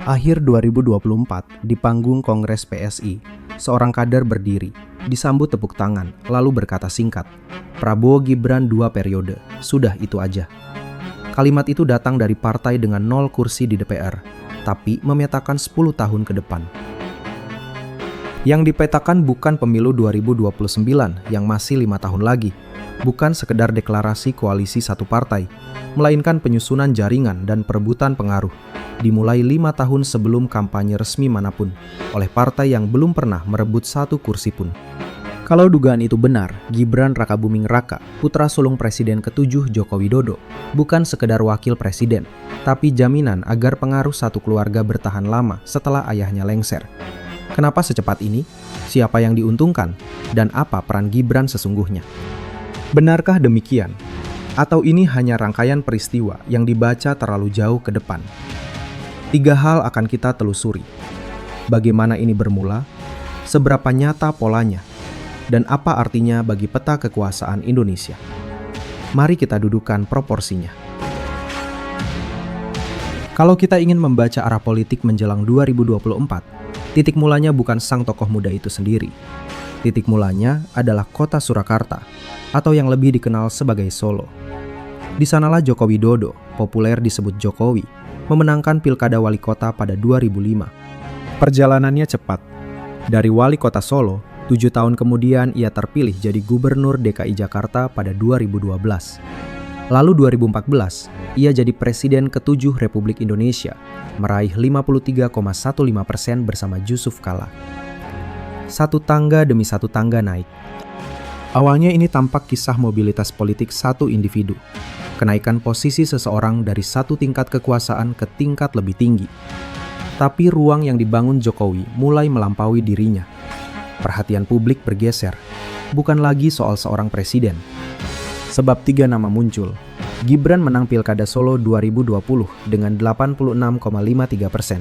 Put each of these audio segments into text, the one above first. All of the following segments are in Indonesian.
Akhir 2024, di panggung Kongres PSI, seorang kader berdiri, disambut tepuk tangan, lalu berkata singkat, "Prabowo Gibran 2 periode, sudah itu aja." Kalimat itu datang dari partai dengan 0 kursi di DPR, tapi memetakan 10 tahun ke depan. Yang dipetakan bukan pemilu 2029 yang masih 5 tahun lagi, bukan sekedar deklarasi koalisi satu partai, melainkan penyusunan jaringan dan perebutan pengaruh, dimulai 5 tahun sebelum kampanye resmi manapun, oleh partai yang belum pernah merebut 1 kursi pun. Kalau dugaan itu benar, Gibran Rakabuming Raka, putra sulung Presiden ke-7 Joko Widodo, bukan sekedar wakil presiden, tapi jaminan agar pengaruh satu keluarga bertahan lama setelah ayahnya lengser. Kenapa secepat ini? Siapa yang diuntungkan? Dan apa peran Gibran sesungguhnya? Benarkah demikian? Atau ini hanya rangkaian peristiwa yang dibaca terlalu jauh ke depan? 3 hal akan kita telusuri. Bagaimana ini bermula? Seberapa nyata polanya? Dan apa artinya bagi peta kekuasaan Indonesia? Mari kita dudukkan proporsinya. Kalau kita ingin membaca arah politik menjelang 2024, titik mulanya bukan sang tokoh muda itu sendiri. Titik mulanya adalah kota Surakarta, atau yang lebih dikenal sebagai Solo. Di sanalah Joko Widodo, populer disebut Jokowi, memenangkan Pilkada Wali Kota pada 2005. Perjalanannya cepat. Dari Wali Kota Solo, 7 tahun kemudian ia terpilih jadi Gubernur DKI Jakarta pada 2012. Lalu 2014, ia jadi Presiden ke-7 Republik Indonesia, meraih 53,15% bersama Jusuf Kalla. Satu tangga demi satu tangga naik. Awalnya ini tampak kisah mobilitas politik satu individu, kenaikan posisi seseorang dari satu tingkat kekuasaan ke tingkat lebih tinggi. Tapi ruang yang dibangun Jokowi mulai melampaui dirinya. Perhatian publik bergeser, bukan lagi soal seorang presiden. Sebab 3 nama muncul. Gibran menang Pilkada Solo 2020 dengan 86,53%.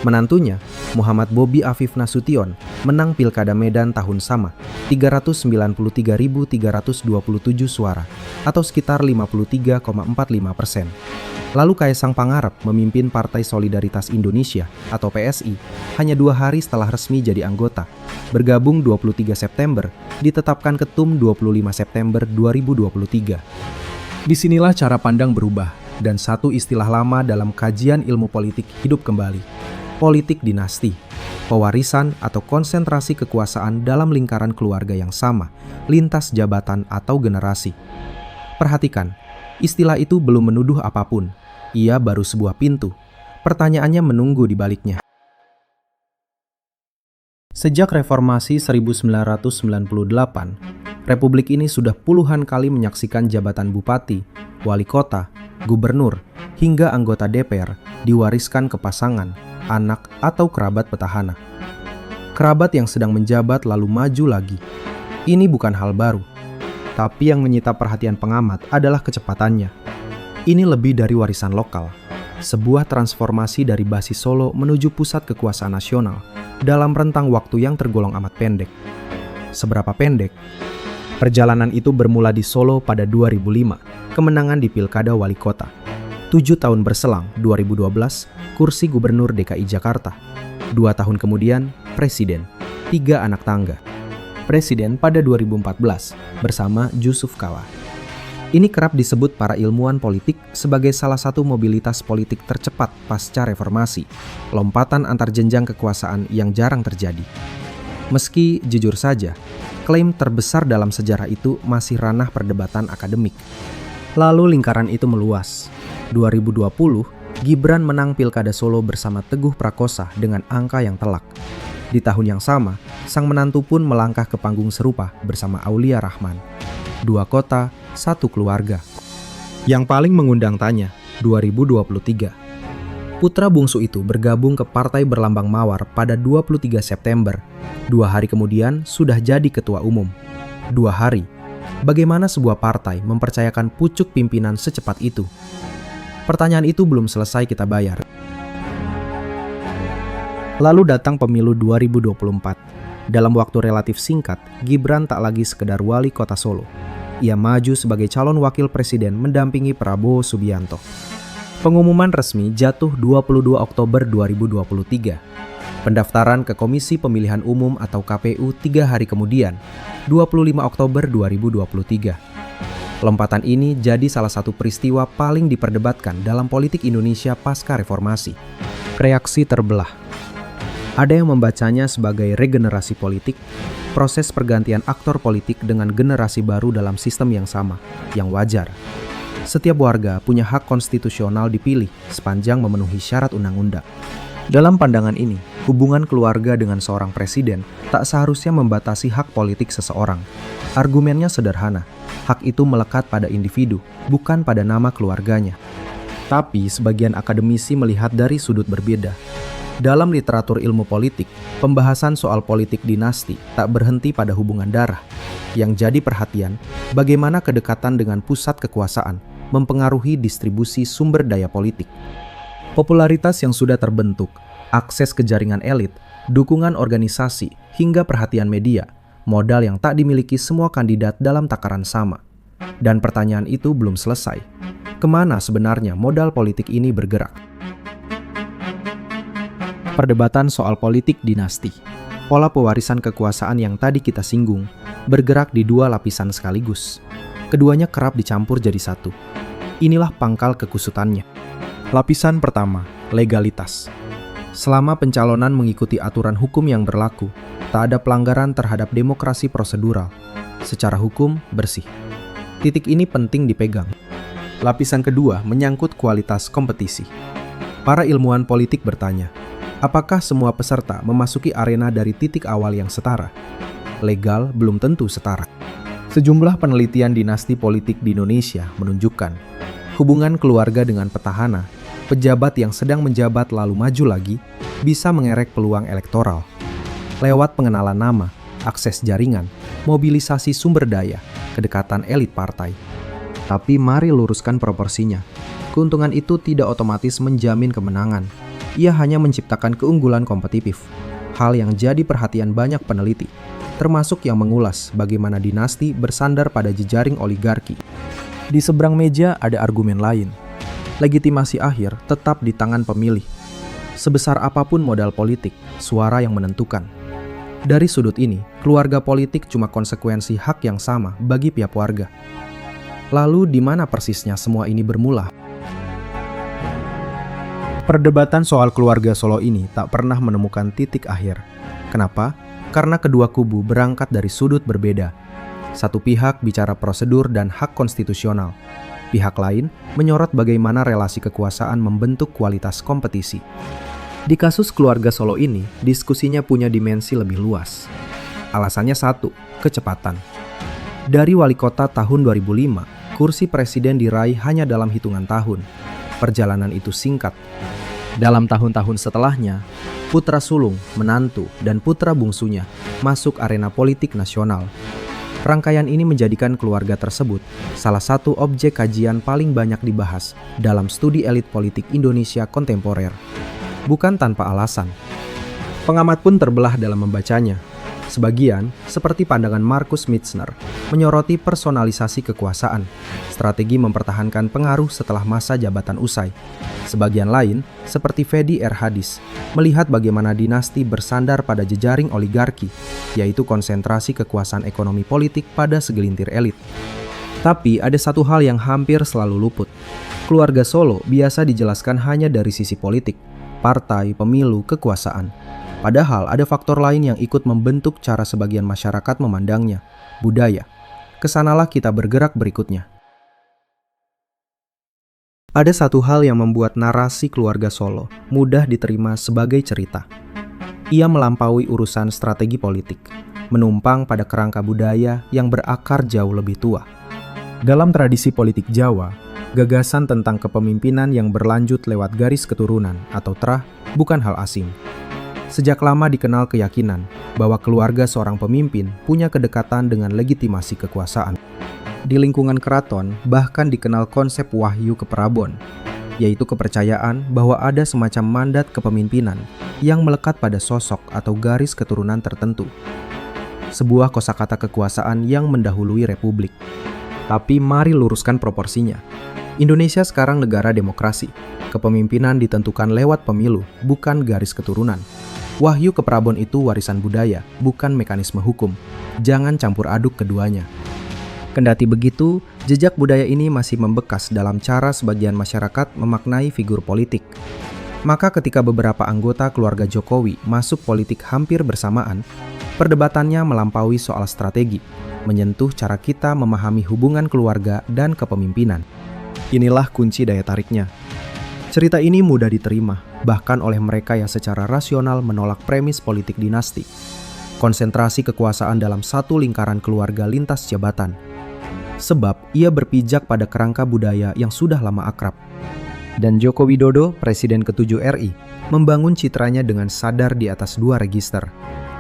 Menantunya, Muhammad Bobi Afif Nasution, menang Pilkada Medan tahun sama, 393.327 suara, atau sekitar 53,45%. Lalu Kaisang Pangarep memimpin Partai Solidaritas Indonesia atau PSI hanya 2 hari setelah resmi jadi anggota. Bergabung 23 September, ditetapkan ketum 25 September 2023. Disinilah cara pandang berubah dan satu istilah lama dalam kajian ilmu politik hidup kembali. Politik dinasti, pewarisan atau konsentrasi kekuasaan dalam lingkaran keluarga yang sama, lintas jabatan atau generasi. Perhatikan, istilah itu belum menuduh apapun. Ia baru sebuah pintu. Pertanyaannya menunggu di baliknya. Sejak reformasi 1998, Republik ini sudah puluhan kali menyaksikan jabatan bupati, wali kota, gubernur, hingga anggota DPR diwariskan ke pasangan, anak, atau kerabat petahana. Kerabat yang sedang menjabat lalu maju lagi. Ini bukan hal baru. Tapi yang menyita perhatian pengamat adalah kecepatannya. Ini lebih dari warisan lokal. Sebuah transformasi dari basis Solo menuju pusat kekuasaan nasional dalam rentang waktu yang tergolong amat pendek. Seberapa pendek? Perjalanan itu bermula di Solo pada 2005, kemenangan di Pilkada Wali Kota. 7 tahun berselang, 2012, kursi Gubernur DKI Jakarta. 2 tahun kemudian, Presiden. 3 anak tangga. Presiden pada 2014 bersama Jusuf Kalla. Ini kerap disebut para ilmuwan politik sebagai salah satu mobilitas politik tercepat pasca reformasi, lompatan antar jenjang kekuasaan yang jarang terjadi. Meski jujur saja, klaim terbesar dalam sejarah itu masih ranah perdebatan akademik. Lalu lingkaran itu meluas. 2020, Gibran menang Pilkada Solo bersama Teguh Prakosa dengan angka yang telak. Di tahun yang sama, sang menantu pun melangkah ke panggung serupa bersama Aulia Rahman. 2 kota, 1 keluarga. Yang paling mengundang tanya, 2023. Putra bungsu itu bergabung ke Partai Berlambang Mawar pada 23 September. 2 hari kemudian sudah jadi ketua umum. 2 hari. Bagaimana sebuah partai mempercayakan pucuk pimpinan secepat itu? Pertanyaan itu belum selesai kita bayar. Lalu datang pemilu 2024. Dalam waktu relatif singkat, Gibran tak lagi sekedar wali kota Solo. Ia maju sebagai calon wakil presiden mendampingi Prabowo Subianto. Pengumuman resmi jatuh 22 Oktober 2023. Pendaftaran ke Komisi Pemilihan Umum atau KPU 3 hari kemudian, 25 Oktober 2023. Lompatan ini jadi salah satu peristiwa paling diperdebatkan dalam politik Indonesia pasca reformasi. Reaksi terbelah. Ada yang membacanya sebagai regenerasi politik, proses pergantian aktor politik dengan generasi baru dalam sistem yang sama, yang wajar. Setiap warga punya hak konstitusional dipilih sepanjang memenuhi syarat undang-undang. Dalam pandangan ini, hubungan keluarga dengan seorang presiden tak seharusnya membatasi hak politik seseorang. Argumennya sederhana, hak itu melekat pada individu, bukan pada nama keluarganya. Tapi sebagian akademisi melihat dari sudut berbeda. Dalam literatur ilmu politik, pembahasan soal politik dinasti tak berhenti pada hubungan darah. Yang jadi perhatian, bagaimana kedekatan dengan pusat kekuasaan mempengaruhi distribusi sumber daya politik. Popularitas yang sudah terbentuk, akses ke jaringan elit, dukungan organisasi, hingga perhatian media, modal yang tak dimiliki semua kandidat dalam takaran sama. Dan pertanyaan itu belum selesai. Kemana sebenarnya modal politik ini bergerak? Perdebatan soal politik dinasti. Pola pewarisan kekuasaan yang tadi kita singgung bergerak di dua lapisan sekaligus. Keduanya kerap dicampur jadi satu. Inilah pangkal kekusutannya. Lapisan pertama, legalitas. Selama pencalonan mengikuti aturan hukum yang berlaku, tak ada pelanggaran terhadap demokrasi prosedural. Secara hukum, bersih. Titik ini penting dipegang. Lapisan kedua menyangkut kualitas kompetisi. Para ilmuwan politik bertanya, apakah semua peserta memasuki arena dari titik awal yang setara? Legal belum tentu setara. Sejumlah penelitian dinasti politik di Indonesia menunjukkan hubungan keluarga dengan petahana, pejabat yang sedang menjabat lalu maju lagi, bisa mengerek peluang elektoral. Lewat pengenalan nama, akses jaringan, mobilisasi sumber daya, kedekatan elit partai. Tapi mari luruskan proporsinya. Keuntungan itu tidak otomatis menjamin kemenangan. Ia hanya menciptakan keunggulan kompetitif. Hal yang jadi perhatian banyak peneliti, termasuk yang mengulas bagaimana dinasti bersandar pada jejaring oligarki. Di seberang meja ada argumen lain. Legitimasi akhir tetap di tangan pemilih. Sebesar apapun modal politik, suara yang menentukan. Dari sudut ini, keluarga politik cuma konsekuensi hak yang sama bagi pihak warga. Lalu di mana persisnya semua ini bermula? Perdebatan soal keluarga Solo ini tak pernah menemukan titik akhir. Kenapa? Karena kedua kubu berangkat dari sudut berbeda. Satu pihak bicara prosedur dan hak konstitusional. Pihak lain menyorot bagaimana relasi kekuasaan membentuk kualitas kompetisi. Di kasus keluarga Solo ini, diskusinya punya dimensi lebih luas. Alasannya satu, kecepatan. Dari wali kota tahun 2005, kursi presiden diraih hanya dalam hitungan tahun. Perjalanan itu singkat. Dalam tahun-tahun setelahnya, putra sulung, menantu, dan putra bungsunya masuk arena politik nasional. Rangkaian ini menjadikan keluarga tersebut salah satu objek kajian paling banyak dibahas dalam studi elit politik Indonesia kontemporer. Bukan tanpa alasan. Pengamat pun terbelah dalam membacanya. Sebagian, seperti pandangan Markus Mitzner, menyoroti personalisasi kekuasaan, strategi mempertahankan pengaruh setelah masa jabatan usai. Sebagian lain, seperti Fedi R. Hadis, melihat bagaimana dinasti bersandar pada jejaring oligarki, yaitu konsentrasi kekuasaan ekonomi politik pada segelintir elit. Tapi ada satu hal yang hampir selalu luput. Keluarga Solo biasa dijelaskan hanya dari sisi politik, partai, pemilu, kekuasaan. Padahal ada faktor lain yang ikut membentuk cara sebagian masyarakat memandangnya, budaya. Kesanalah kita bergerak berikutnya. Ada satu hal yang membuat narasi keluarga Solo mudah diterima sebagai cerita. Ia melampaui urusan strategi politik, menumpang pada kerangka budaya yang berakar jauh lebih tua. Dalam tradisi politik Jawa, gagasan tentang kepemimpinan yang berlanjut lewat garis keturunan atau trah bukan hal asing. Sejak lama dikenal keyakinan bahwa keluarga seorang pemimpin punya kedekatan dengan legitimasi kekuasaan. Di lingkungan keraton bahkan dikenal konsep wahyu keprabon, yaitu kepercayaan bahwa ada semacam mandat kepemimpinan yang melekat pada sosok atau garis keturunan tertentu. Sebuah kosakata kekuasaan yang mendahului republik. Tapi mari luruskan proporsinya. Indonesia sekarang negara demokrasi. Kepemimpinan ditentukan lewat pemilu, bukan garis keturunan. Wahyu ke Prabon itu warisan budaya, bukan mekanisme hukum. Jangan campur aduk keduanya. Kendati begitu, jejak budaya ini masih membekas dalam cara sebagian masyarakat memaknai figur politik. Maka ketika beberapa anggota keluarga Jokowi masuk politik hampir bersamaan, perdebatannya melampaui soal strategi, menyentuh cara kita memahami hubungan keluarga dan kepemimpinan. Inilah kunci daya tariknya. Cerita ini mudah diterima, bahkan oleh mereka yang secara rasional menolak premis politik dinasti. Konsentrasi kekuasaan dalam satu lingkaran keluarga lintas jabatan. Sebab ia berpijak pada kerangka budaya yang sudah lama akrab. Dan Joko Widodo, Presiden ke-7 RI, membangun citranya dengan sadar di atas dua register.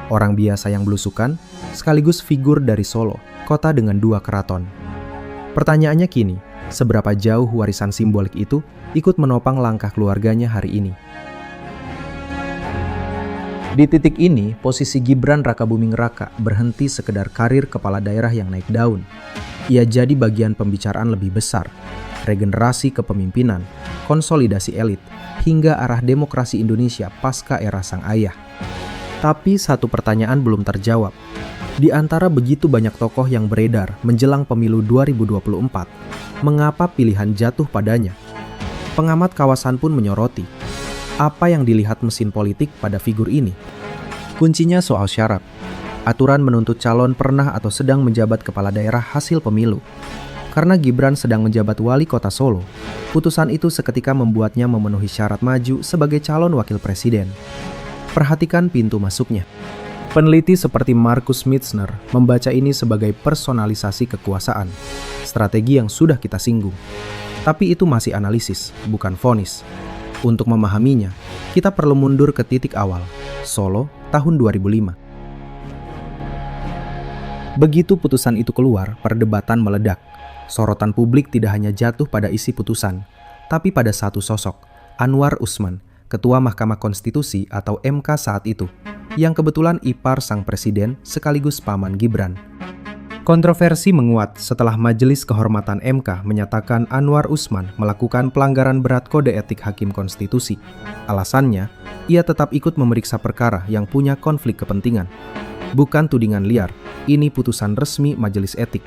Orang biasa yang belusukan, sekaligus figur dari Solo, kota dengan dua keraton. Pertanyaannya kini, seberapa jauh warisan simbolik itu ikut menopang langkah keluarganya hari ini? Di titik ini, posisi Gibran Rakabuming Raka berhenti sekedar karir kepala daerah yang naik daun. Ia jadi bagian pembicaraan lebih besar, regenerasi kepemimpinan, konsolidasi elit, hingga arah demokrasi Indonesia pasca era sang ayah. Tapi satu pertanyaan belum terjawab. Di antara begitu banyak tokoh yang beredar menjelang pemilu 2024, mengapa pilihan jatuh padanya? Pengamat kawasan pun menyoroti, apa yang dilihat mesin politik pada figur ini? Kuncinya soal syarat. Aturan menuntut calon pernah atau sedang menjabat kepala daerah hasil pemilu. Karena Gibran sedang menjabat wali kota Solo, putusan itu seketika membuatnya memenuhi syarat maju sebagai calon wakil presiden. Perhatikan pintu masuknya. Peneliti seperti Markus Mitzner membaca ini sebagai personalisasi kekuasaan, strategi yang sudah kita singgung. Tapi itu masih analisis, bukan vonis. Untuk memahaminya, kita perlu mundur ke titik awal, Solo tahun 2005. Begitu putusan itu keluar, perdebatan meledak. Sorotan publik tidak hanya jatuh pada isi putusan, tapi pada satu sosok, Anwar Usman, Ketua Mahkamah Konstitusi atau MK saat itu, yang kebetulan ipar sang presiden sekaligus paman Gibran. Kontroversi menguat setelah Majelis Kehormatan MK menyatakan Anwar Usman melakukan pelanggaran berat kode etik Hakim Konstitusi. Alasannya, ia tetap ikut memeriksa perkara yang punya konflik kepentingan. Bukan tudingan liar, ini putusan resmi Majelis Etik.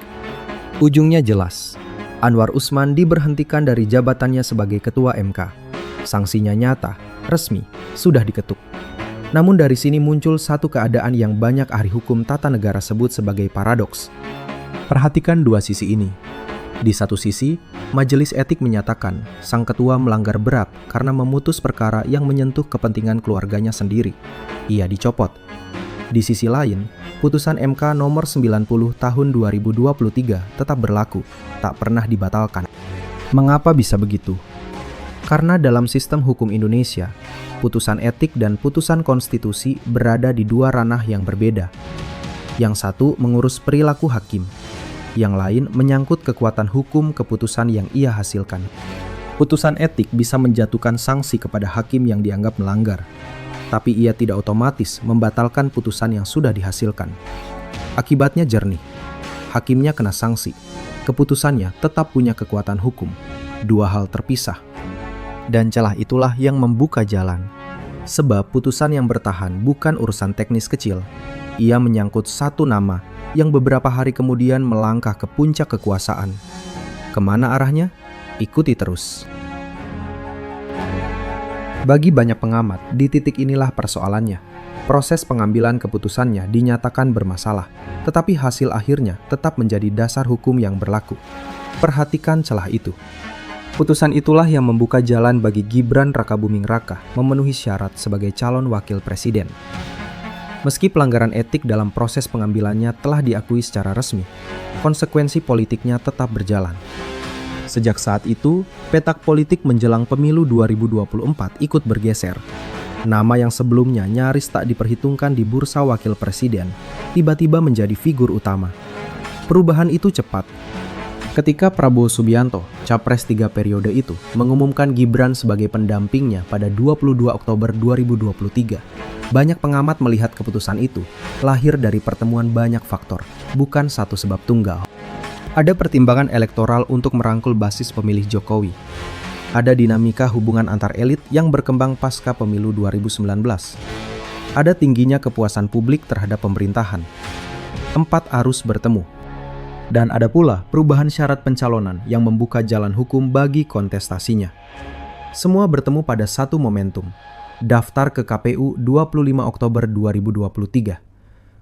Ujungnya jelas, Anwar Usman diberhentikan dari jabatannya sebagai Ketua MK. Sanksinya nyata, resmi, sudah diketuk. Namun dari sini muncul satu keadaan yang banyak ahli hukum tata negara sebut sebagai paradoks. Perhatikan dua sisi ini. Di satu sisi, Majelis Etik menyatakan sang ketua melanggar berat karena memutus perkara yang menyentuh kepentingan keluarganya sendiri. Ia dicopot. Di sisi lain, putusan MK nomor 90 tahun 2023 tetap berlaku, tak pernah dibatalkan. Mengapa bisa begitu? Karena dalam sistem hukum Indonesia, putusan etik dan putusan konstitusi berada di dua ranah yang berbeda. Yang satu mengurus perilaku hakim, yang lain menyangkut kekuatan hukum keputusan yang ia hasilkan. Putusan etik bisa menjatuhkan sanksi kepada hakim yang dianggap melanggar, tapi ia tidak otomatis membatalkan putusan yang sudah dihasilkan. Akibatnya jernih, hakimnya kena sanksi, keputusannya tetap punya kekuatan hukum. Dua hal terpisah. Dan celah itulah yang membuka jalan. Sebab putusan yang bertahan bukan urusan teknis kecil. Ia menyangkut satu nama yang beberapa hari kemudian melangkah ke puncak kekuasaan. Kemana arahnya? Ikuti terus. Bagi banyak pengamat, di titik inilah persoalannya. Proses pengambilan keputusannya dinyatakan bermasalah, tetapi hasil akhirnya tetap menjadi dasar hukum yang berlaku. Perhatikan celah itu. Putusan itulah yang membuka jalan bagi Gibran Rakabuming Raka memenuhi syarat sebagai calon wakil presiden. Meski pelanggaran etik dalam proses pengambilannya telah diakui secara resmi, konsekuensi politiknya tetap berjalan. Sejak saat itu, petak politik menjelang pemilu 2024 ikut bergeser. Nama yang sebelumnya nyaris tak diperhitungkan di bursa wakil presiden, tiba-tiba menjadi figur utama. Perubahan itu cepat. Ketika Prabowo Subianto, capres 3 periode itu, mengumumkan Gibran sebagai pendampingnya pada 22 Oktober 2023, banyak pengamat melihat keputusan itu lahir dari pertemuan banyak faktor, bukan satu sebab tunggal. Ada pertimbangan elektoral untuk merangkul basis pemilih Jokowi. Ada dinamika hubungan antar elit yang berkembang pasca pemilu 2019. Ada tingginya kepuasan publik terhadap pemerintahan. 4 arus bertemu. Dan ada pula perubahan syarat pencalonan yang membuka jalan hukum bagi kontestasinya. Semua bertemu pada satu momentum, daftar ke KPU 25 Oktober 2023.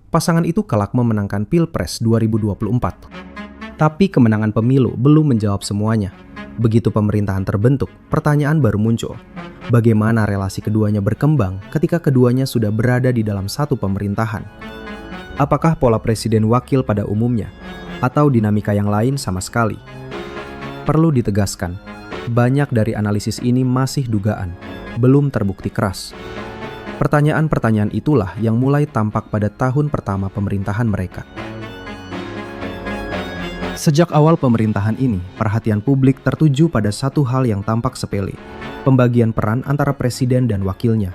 Pasangan itu kelak memenangkan Pilpres 2024. Tapi kemenangan pemilu belum menjawab semuanya. Begitu pemerintahan terbentuk, pertanyaan baru muncul. Bagaimana relasi keduanya berkembang ketika keduanya sudah berada di dalam satu pemerintahan? Apakah pola presiden wakil pada umumnya, atau dinamika yang lain sama sekali? Perlu ditegaskan, banyak dari analisis ini masih dugaan, belum terbukti keras. Pertanyaan-pertanyaan itulah yang mulai tampak pada tahun pertama pemerintahan mereka. Sejak awal pemerintahan ini, perhatian publik tertuju pada satu hal yang tampak sepele, pembagian peran antara presiden dan wakilnya.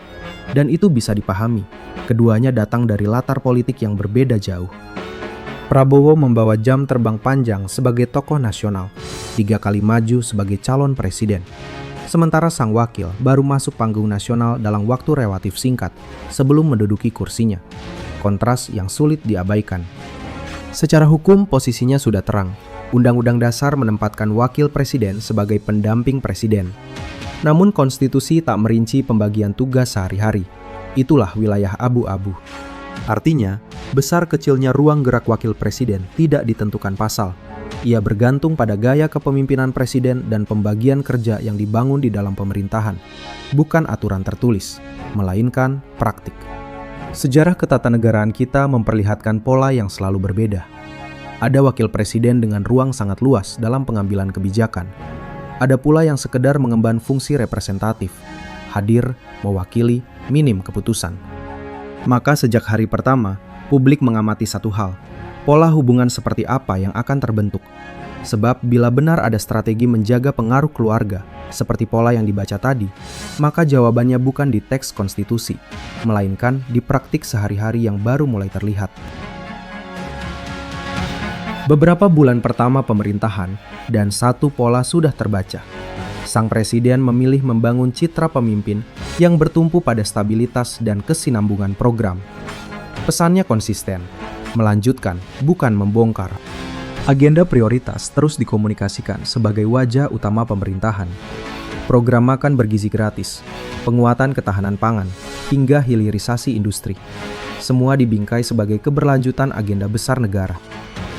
Dan itu bisa dipahami, keduanya datang dari latar politik yang berbeda jauh. Prabowo membawa jam terbang panjang sebagai tokoh nasional, 3 kali maju sebagai calon presiden. Sementara sang wakil baru masuk panggung nasional dalam waktu relatif singkat sebelum menduduki kursinya. Kontras yang sulit diabaikan. Secara hukum posisinya sudah terang. Undang-Undang Dasar menempatkan wakil presiden sebagai pendamping presiden. Namun konstitusi tak merinci pembagian tugas sehari-hari. Itulah wilayah abu-abu. Artinya, besar kecilnya ruang gerak wakil presiden tidak ditentukan pasal. Ia bergantung pada gaya kepemimpinan presiden dan pembagian kerja yang dibangun di dalam pemerintahan, bukan aturan tertulis, melainkan praktik. Sejarah ketatanegaraan kita memperlihatkan pola yang selalu berbeda. Ada wakil presiden dengan ruang sangat luas dalam pengambilan kebijakan. Ada pula yang sekedar mengemban fungsi representatif, hadir, mewakili, minim keputusan. Maka sejak hari pertama, publik mengamati satu hal, pola hubungan seperti apa yang akan terbentuk. Sebab bila benar ada strategi menjaga pengaruh keluarga, seperti pola yang dibaca tadi, maka jawabannya bukan di teks konstitusi, melainkan di praktik sehari-hari yang baru mulai terlihat. Beberapa bulan pertama pemerintahan, dan satu pola sudah terbaca. Sang presiden memilih membangun citra pemimpin yang bertumpu pada stabilitas dan kesinambungan program. Pesannya konsisten, melanjutkan, bukan membongkar. Agenda prioritas terus dikomunikasikan sebagai wajah utama pemerintahan. Program makan bergizi gratis, penguatan ketahanan pangan, hingga hilirisasi industri. Semua dibingkai sebagai keberlanjutan agenda besar negara.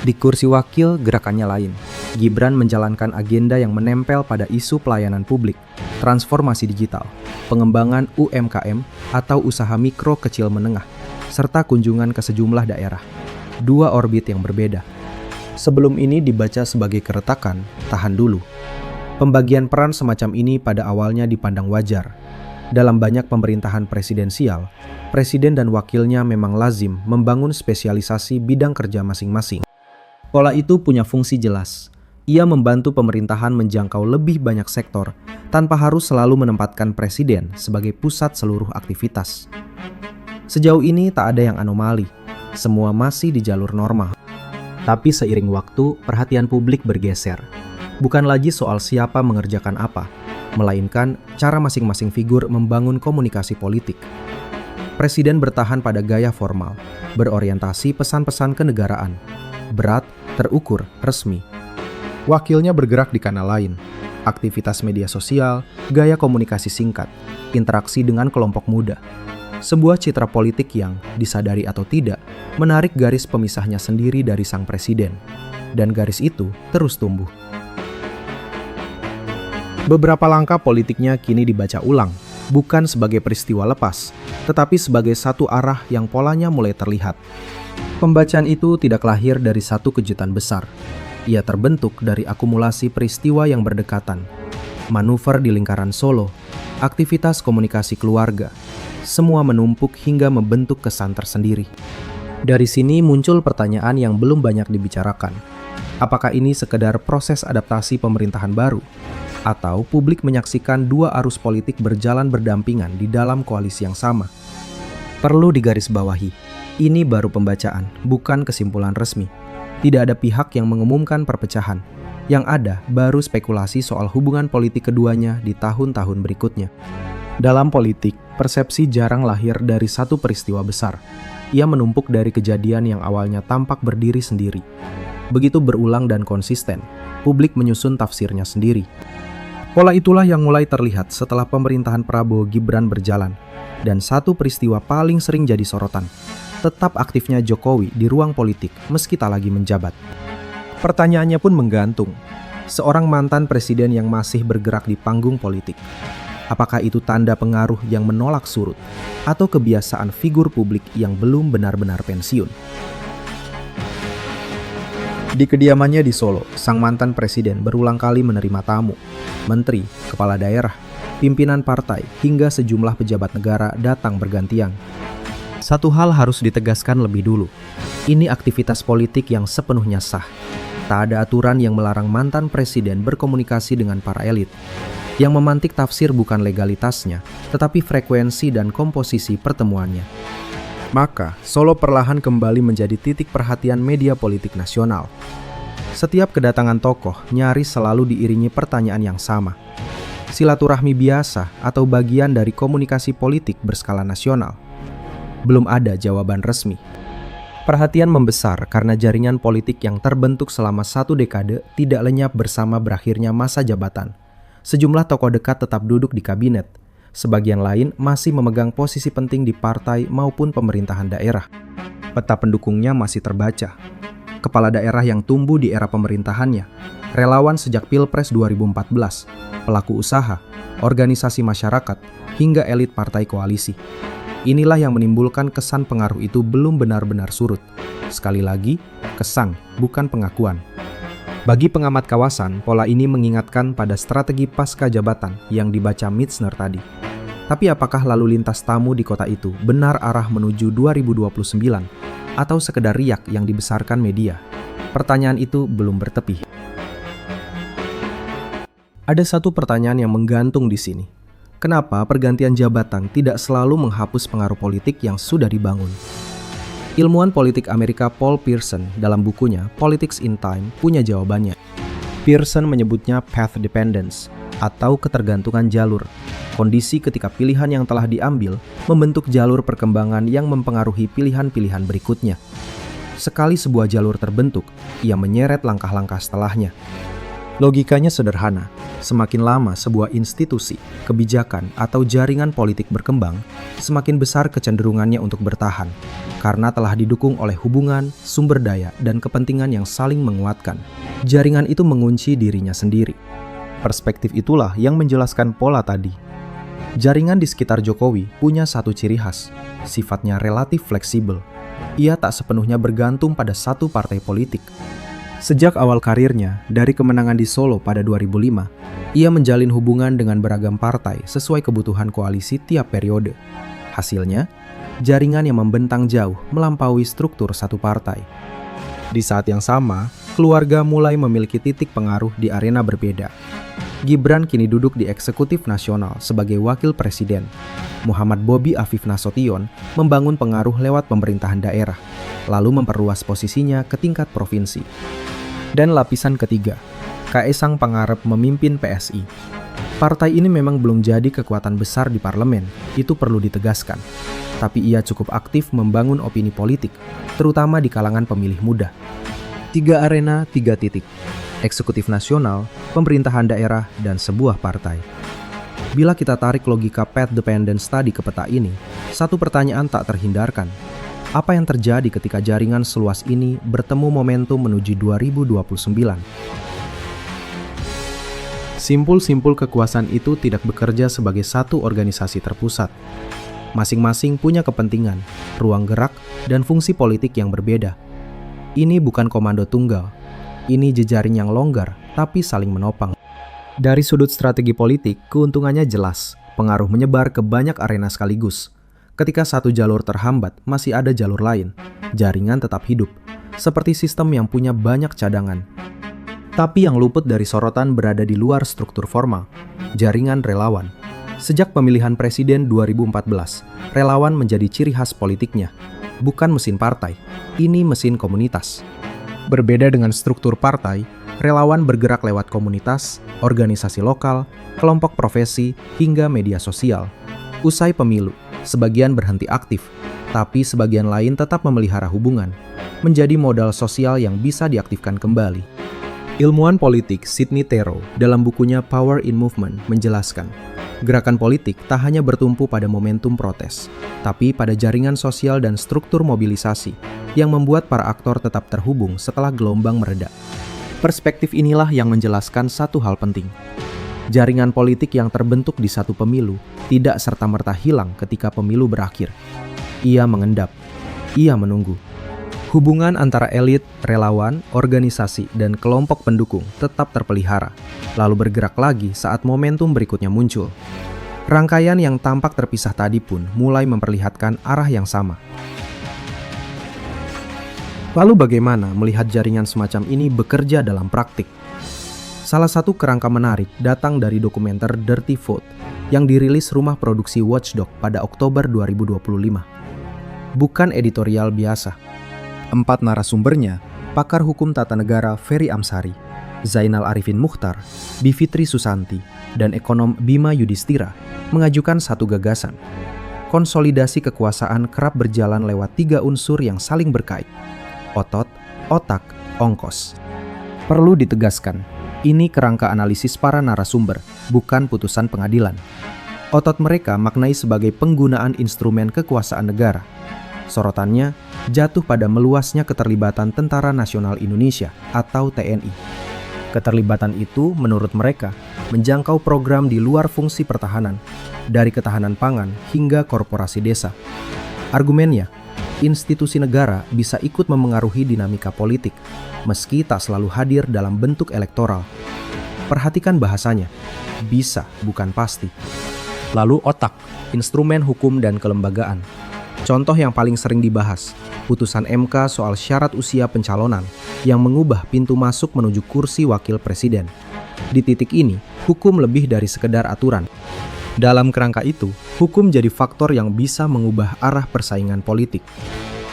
Di kursi wakil, gerakannya lain. Gibran menjalankan agenda yang menempel pada isu pelayanan publik, transformasi digital, pengembangan UMKM atau usaha mikro kecil menengah, serta kunjungan ke sejumlah daerah. 2 orbit yang berbeda. Sebelum ini dibaca sebagai keretakan, tahan dulu. Pembagian peran semacam ini pada awalnya dipandang wajar. Dalam banyak pemerintahan presidensial, presiden dan wakilnya memang lazim membangun spesialisasi bidang kerja masing-masing. Pola itu punya fungsi jelas. Ia membantu pemerintahan menjangkau lebih banyak sektor tanpa harus selalu menempatkan presiden sebagai pusat seluruh aktivitas. Sejauh ini tak ada yang anomali. Semua masih di jalur normal. Tapi seiring waktu, perhatian publik bergeser. Bukan lagi soal siapa mengerjakan apa, melainkan cara masing-masing figur membangun komunikasi politik. Presiden bertahan pada gaya formal, berorientasi pesan-pesan kenegaraan, berat, terukur, resmi. Wakilnya bergerak di kanal lain, aktivitas media sosial, gaya komunikasi singkat, interaksi dengan kelompok muda. Sebuah citra politik yang, disadari atau tidak, menarik garis pemisahnya sendiri dari sang presiden. Dan garis itu terus tumbuh. Beberapa langkah politiknya kini dibaca ulang, bukan sebagai peristiwa lepas, tetapi sebagai satu arah yang polanya mulai terlihat. Pembacaan itu tidak lahir dari satu kejutan besar. Ia terbentuk dari akumulasi peristiwa yang berdekatan. Manuver di lingkaran Solo, aktivitas komunikasi keluarga, semua menumpuk hingga membentuk kesan tersendiri. Dari sini muncul pertanyaan yang belum banyak dibicarakan. Apakah ini sekedar proses adaptasi pemerintahan baru? Atau publik menyaksikan 2 arus politik berjalan berdampingan di dalam koalisi yang sama? Perlu digarisbawahi, ini baru pembacaan, bukan kesimpulan resmi. Tidak ada pihak yang mengumumkan perpecahan. Yang ada baru spekulasi soal hubungan politik keduanya di tahun-tahun berikutnya. Dalam politik, persepsi jarang lahir dari satu peristiwa besar. Ia menumpuk dari kejadian yang awalnya tampak berdiri sendiri. Begitu berulang dan konsisten, publik menyusun tafsirnya sendiri. Pola itulah yang mulai terlihat setelah pemerintahan Prabowo Gibran berjalan. Dan satu peristiwa paling sering jadi sorotan, tetap aktifnya Jokowi di ruang politik meski tak lagi menjabat. Pertanyaannya pun menggantung. Seorang mantan presiden yang masih bergerak di panggung politik. Apakah itu tanda pengaruh yang menolak surut atau kebiasaan figur publik yang belum benar-benar pensiun? Di kediamannya di Solo, sang mantan presiden berulang kali menerima tamu, menteri, kepala daerah, pimpinan partai, hingga sejumlah pejabat negara datang bergantian. Satu hal harus ditegaskan lebih dulu. Ini aktivitas politik yang sepenuhnya sah. Tak ada aturan yang melarang mantan presiden berkomunikasi dengan para elit. Yang memantik tafsir bukan legalitasnya, tetapi frekuensi dan komposisi pertemuannya. Maka, Solo perlahan kembali menjadi titik perhatian media politik nasional. Setiap kedatangan tokoh nyaris selalu diiringi pertanyaan yang sama. Silaturahmi biasa atau bagian dari komunikasi politik berskala nasional? Belum ada jawaban resmi. Perhatian membesar karena jaringan politik yang terbentuk selama 1 dekade tidak lenyap bersama berakhirnya masa jabatan. Sejumlah tokoh dekat tetap duduk di kabinet. Sebagian lain masih memegang posisi penting di partai maupun pemerintahan daerah. Peta pendukungnya masih terbaca. Kepala daerah yang tumbuh di era pemerintahannya, relawan sejak Pilpres 2014, pelaku usaha, organisasi masyarakat, hingga elit partai koalisi. Inilah yang menimbulkan kesan pengaruh itu belum benar-benar surut. Sekali lagi, kesan, bukan pengakuan. Bagi pengamat kawasan, pola ini mengingatkan pada strategi pasca jabatan yang dibaca Mitzner tadi. Tapi apakah lalu lintas tamu di kota itu benar arah menuju 2029 atau sekedar riak yang dibesarkan media? Pertanyaan itu belum bertepi. Ada satu pertanyaan yang menggantung di sini. Kenapa pergantian jabatan tidak selalu menghapus pengaruh politik yang sudah dibangun? Ilmuwan politik Amerika Paul Pierson dalam bukunya Politics in Time punya jawabannya. Pierson menyebutnya path dependence atau ketergantungan jalur. Kondisi ketika pilihan yang telah diambil membentuk jalur perkembangan yang mempengaruhi pilihan-pilihan berikutnya. Sekali sebuah jalur terbentuk, ia menyeret langkah-langkah setelahnya. Logikanya sederhana, semakin lama sebuah institusi, kebijakan, atau jaringan politik berkembang, semakin besar kecenderungannya untuk bertahan, karena telah didukung oleh hubungan, sumber daya, dan kepentingan yang saling menguatkan. Jaringan itu mengunci dirinya sendiri. Perspektif itulah yang menjelaskan pola tadi. Jaringan di sekitar Jokowi punya satu ciri khas, sifatnya relatif fleksibel. Ia tak sepenuhnya bergantung pada satu partai politik. Sejak awal karirnya, dari kemenangan di Solo pada 2005, ia menjalin hubungan dengan beragam partai sesuai kebutuhan koalisi tiap periode. Hasilnya, jaringan yang membentang jauh melampaui struktur satu partai. Di saat yang sama, keluarga mulai memiliki titik pengaruh di arena berbeda. Gibran kini duduk di eksekutif nasional sebagai wakil presiden. Muhammad Bobi Afif Nasution membangun pengaruh lewat pemerintahan daerah, lalu memperluas posisinya ke tingkat provinsi. Dan lapisan ketiga, Kaesang Pangarep memimpin PSI. Partai ini memang belum jadi kekuatan besar di parlemen, itu perlu ditegaskan. Tapi ia cukup aktif membangun opini politik, terutama di kalangan pemilih muda. 3 arena, 3 titik. Eksekutif nasional, pemerintahan daerah, dan sebuah partai. Bila kita tarik logika path dependence tadi ke peta ini, satu pertanyaan tak terhindarkan. Apa yang terjadi ketika jaringan seluas ini bertemu momentum menuju 2029? Simpul-simpul kekuasaan itu tidak bekerja sebagai satu organisasi terpusat. Masing-masing punya kepentingan, ruang gerak, dan fungsi politik yang berbeda. Ini bukan komando tunggal. Ini jejaring yang longgar, tapi saling menopang. Dari sudut strategi politik, keuntungannya jelas. Pengaruh menyebar ke banyak arena sekaligus. Ketika satu jalur terhambat, masih ada jalur lain. Jaringan tetap hidup, seperti sistem yang punya banyak cadangan. Tapi yang luput dari sorotan berada di luar struktur formal, jaringan relawan. Sejak pemilihan presiden 2014, relawan menjadi ciri khas politiknya. Bukan mesin partai, ini mesin komunitas. Berbeda dengan struktur partai, relawan bergerak lewat komunitas, organisasi lokal, kelompok profesi, hingga media sosial. Usai pemilu, sebagian berhenti aktif, tapi sebagian lain tetap memelihara hubungan, menjadi modal sosial yang bisa diaktifkan kembali. Ilmuwan politik Sidney Tero dalam bukunya Power in Movement menjelaskan, gerakan politik tak hanya bertumpu pada momentum protes, tapi pada jaringan sosial dan struktur mobilisasi yang membuat para aktor tetap terhubung setelah gelombang mereda. Perspektif inilah yang menjelaskan satu hal penting. Jaringan politik yang terbentuk di satu pemilu tidak serta-merta hilang ketika pemilu berakhir. Ia mengendap, ia menunggu. Hubungan antara elit, relawan, organisasi, dan kelompok pendukung tetap terpelihara, lalu bergerak lagi saat momentum berikutnya muncul. Rangkaian yang tampak terpisah tadi pun mulai memperlihatkan arah yang sama. Lalu bagaimana melihat jaringan semacam ini bekerja dalam praktik? Salah satu kerangka menarik datang dari dokumenter Dirty Vote yang dirilis rumah produksi Watchdog pada Oktober 2025. Bukan editorial biasa. 4 narasumbernya, pakar hukum tata negara Ferry Amsari, Zainal Arifin Muchtar, Bivitri Susanti, dan ekonom Bima Yudhistira mengajukan satu gagasan. Konsolidasi kekuasaan kerap berjalan lewat 3 unsur yang saling berkait. Otot, otak, ongkos. Perlu ditegaskan, ini kerangka analisis para narasumber, bukan putusan pengadilan. Otot mereka maknai sebagai penggunaan instrumen kekuasaan negara. Sorotannya jatuh pada meluasnya keterlibatan Tentara Nasional Indonesia atau TNI. Keterlibatan itu menurut mereka menjangkau program di luar fungsi pertahanan, dari ketahanan pangan hingga korporasi desa. Argumennya, institusi negara bisa ikut memengaruhi dinamika politik, meski tak selalu hadir dalam bentuk elektoral. Perhatikan bahasanya, bisa bukan pasti. Lalu otak, instrumen hukum dan kelembagaan. Contoh yang paling sering dibahas, putusan MK soal syarat usia pencalonan yang mengubah pintu masuk menuju kursi wakil presiden. Di titik ini, hukum lebih dari sekedar aturan. Dalam kerangka itu, hukum jadi faktor yang bisa mengubah arah persaingan politik.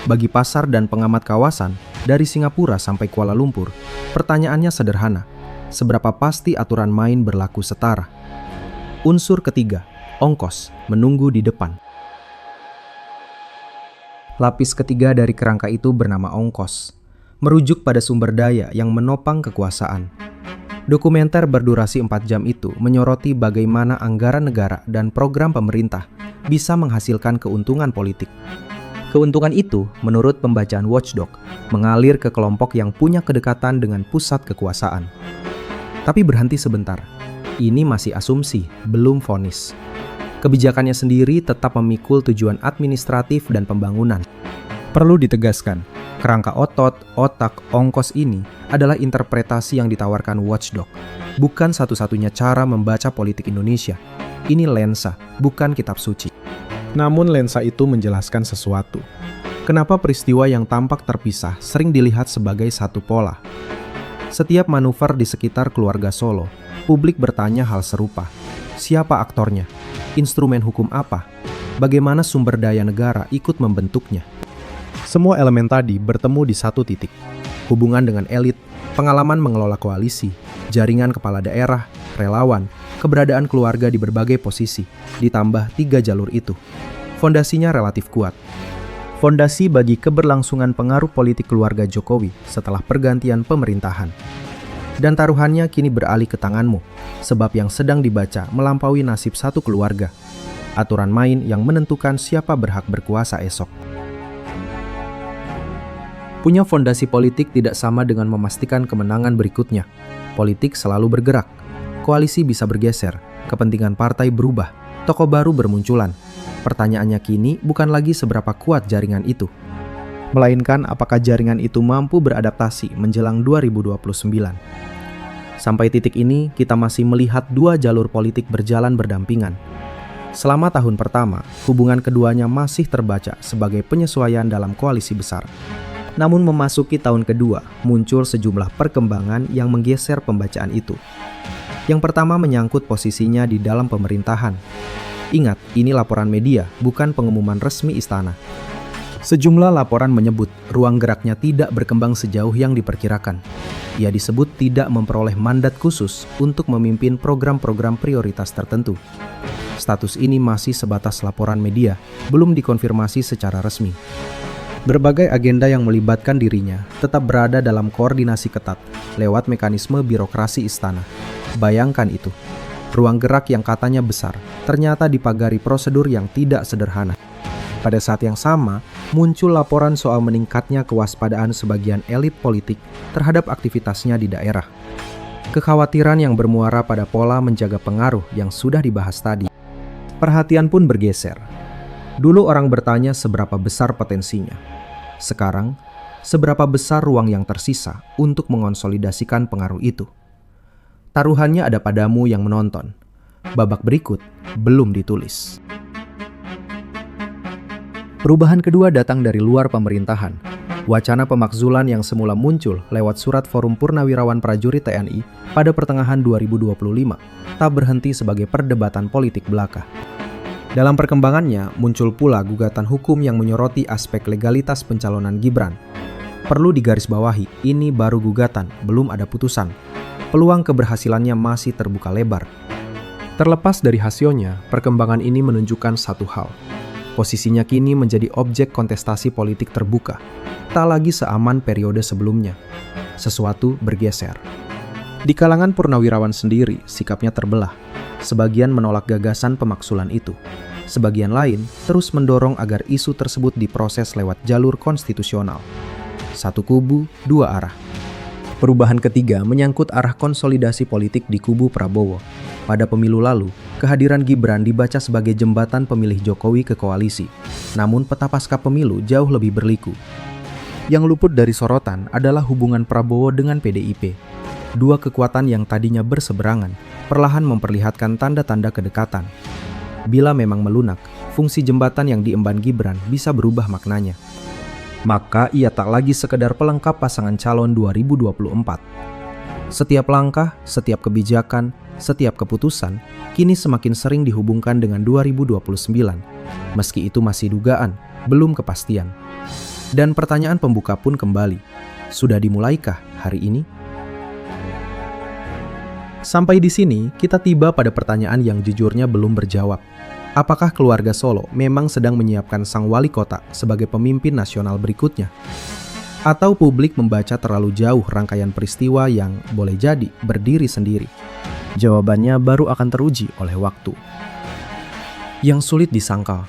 Bagi pasar dan pengamat kawasan, dari Singapura sampai Kuala Lumpur, pertanyaannya sederhana, seberapa pasti aturan main berlaku setara? Unsur ketiga, ongkos, menunggu di depan. Lapis ketiga dari kerangka itu bernama ongkos, merujuk pada sumber daya yang menopang kekuasaan. Dokumenter berdurasi 4 jam itu menyoroti bagaimana anggaran negara dan program pemerintah bisa menghasilkan keuntungan politik. Keuntungan itu, menurut pembacaan Watchdog, mengalir ke kelompok yang punya kedekatan dengan pusat kekuasaan. Tapi berhenti sebentar, ini masih asumsi, belum vonis. Kebijakannya sendiri tetap memikul tujuan administratif dan pembangunan. Perlu ditegaskan, kerangka otot, otak, ongkos ini adalah interpretasi yang ditawarkan Watchdog, bukan satu-satunya cara membaca politik Indonesia. Ini lensa, bukan kitab suci. Namun lensa itu menjelaskan sesuatu. Kenapa peristiwa yang tampak terpisah sering dilihat sebagai satu pola? Setiap manuver di sekitar keluarga Solo, publik bertanya hal serupa. Siapa aktornya? Instrumen hukum apa? Bagaimana sumber daya negara ikut membentuknya? Semua elemen tadi bertemu di satu titik. Hubungan dengan elit, pengalaman mengelola koalisi, jaringan kepala daerah, relawan, keberadaan keluarga di berbagai posisi, ditambah 3 jalur itu. Fondasinya relatif kuat. Fondasi bagi keberlangsungan pengaruh politik keluarga Jokowi setelah pergantian pemerintahan. Dan taruhannya kini beralih ke tanganmu, sebab yang sedang dibaca melampaui nasib satu keluarga. Aturan main yang menentukan siapa berhak berkuasa esok. Punya fondasi politik tidak sama dengan memastikan kemenangan berikutnya. Politik selalu bergerak, koalisi bisa bergeser, kepentingan partai berubah, tokoh baru bermunculan. Pertanyaannya kini bukan lagi seberapa kuat jaringan itu, melainkan apakah jaringan itu mampu beradaptasi menjelang 2029. Sampai titik ini, kita masih melihat 2 jalur politik berjalan berdampingan. Selama tahun pertama, hubungan keduanya masih terbaca sebagai penyesuaian dalam koalisi besar. Namun memasuki tahun kedua, muncul sejumlah perkembangan yang menggeser pembacaan itu. Yang pertama menyangkut posisinya di dalam pemerintahan. Ingat, ini laporan media, bukan pengumuman resmi istana. Sejumlah laporan menyebut ruang geraknya tidak berkembang sejauh yang diperkirakan. Ia disebut tidak memperoleh mandat khusus untuk memimpin program-program prioritas tertentu. Status ini masih sebatas laporan media, belum dikonfirmasi secara resmi. Berbagai agenda yang melibatkan dirinya tetap berada dalam koordinasi ketat lewat mekanisme birokrasi istana. Bayangkan itu, ruang gerak yang katanya besar ternyata dipagari prosedur yang tidak sederhana. Pada saat yang sama, muncul laporan soal meningkatnya kewaspadaan sebagian elit politik terhadap aktivitasnya di daerah. Kekhawatiran yang bermuara pada pola menjaga pengaruh yang sudah dibahas tadi. Perhatian pun bergeser. Dulu orang bertanya seberapa besar potensinya. Sekarang, seberapa besar ruang yang tersisa untuk mengonsolidasikan pengaruh itu. Taruhannya ada padamu yang menonton. Babak berikut belum ditulis. Perubahan kedua datang dari luar pemerintahan. Wacana pemakzulan yang semula muncul lewat surat Forum Purnawirawan Prajurit TNI pada pertengahan 2025 tak berhenti sebagai perdebatan politik belaka. Dalam perkembangannya, muncul pula gugatan hukum yang menyoroti aspek legalitas pencalonan Gibran. Perlu digarisbawahi, ini baru gugatan, belum ada putusan. Peluang keberhasilannya masih terbuka lebar. Terlepas dari hasilnya, perkembangan ini menunjukkan satu hal. Posisinya kini menjadi objek kontestasi politik terbuka, tak lagi seaman periode sebelumnya. Sesuatu bergeser. Di kalangan purnawirawan sendiri, sikapnya terbelah. Sebagian menolak gagasan pemaksulan itu. Sebagian lain terus mendorong agar isu tersebut diproses lewat jalur konstitusional. Satu kubu, dua arah. Perubahan ketiga menyangkut arah konsolidasi politik di kubu Prabowo. Pada pemilu lalu, kehadiran Gibran dibaca sebagai jembatan pemilih Jokowi ke koalisi. Namun peta pasca pemilu jauh lebih berliku. Yang luput dari sorotan adalah hubungan Prabowo dengan PDIP. Dua kekuatan yang tadinya berseberangan, perlahan memperlihatkan tanda-tanda kedekatan. Bila memang melunak, fungsi jembatan yang diemban Gibran bisa berubah maknanya. Maka ia tak lagi sekedar pelengkap pasangan calon 2024. Setiap langkah, setiap kebijakan, setiap keputusan kini semakin sering dihubungkan dengan 2029. Meski itu masih dugaan, belum kepastian. Dan pertanyaan pembuka pun kembali. Sudah dimulaikah hari ini? Sampai di sini, kita tiba pada pertanyaan yang jujurnya belum berjawab. Apakah keluarga Solo memang sedang menyiapkan sang wali kota sebagai pemimpin nasional berikutnya? Atau publik membaca terlalu jauh rangkaian peristiwa yang boleh jadi berdiri sendiri? Jawabannya baru akan teruji oleh waktu. Yang sulit disangkal,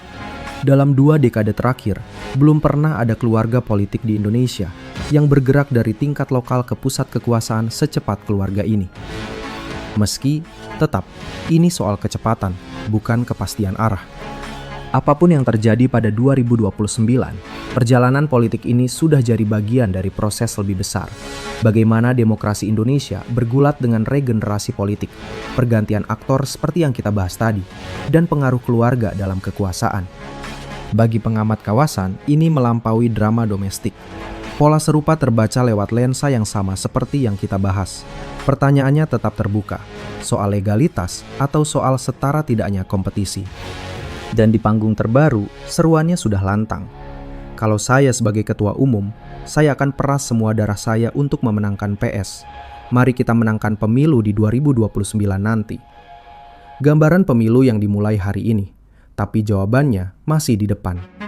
dalam 2 dekade terakhir, belum pernah ada keluarga politik di Indonesia yang bergerak dari tingkat lokal ke pusat kekuasaan secepat keluarga ini. Meski, tetap, ini soal kecepatan, bukan kepastian arah. Apapun yang terjadi pada 2029, perjalanan politik ini sudah jadi bagian dari proses lebih besar. Bagaimana demokrasi Indonesia bergulat dengan regenerasi politik, pergantian aktor seperti yang kita bahas tadi, dan pengaruh keluarga dalam kekuasaan. Bagi pengamat kawasan, ini melampaui drama domestik. Pola serupa terbaca lewat lensa yang sama seperti yang kita bahas. Pertanyaannya tetap terbuka, soal legalitas atau soal setara tidaknya kompetisi. Dan di panggung terbaru, seruannya sudah lantang. Kalau saya sebagai ketua umum, saya akan peras semua darah saya untuk memenangkan PS. Mari kita menangkan pemilu di 2029 nanti. Gambaran pemilu yang dimulai hari ini, tapi jawabannya masih di depan.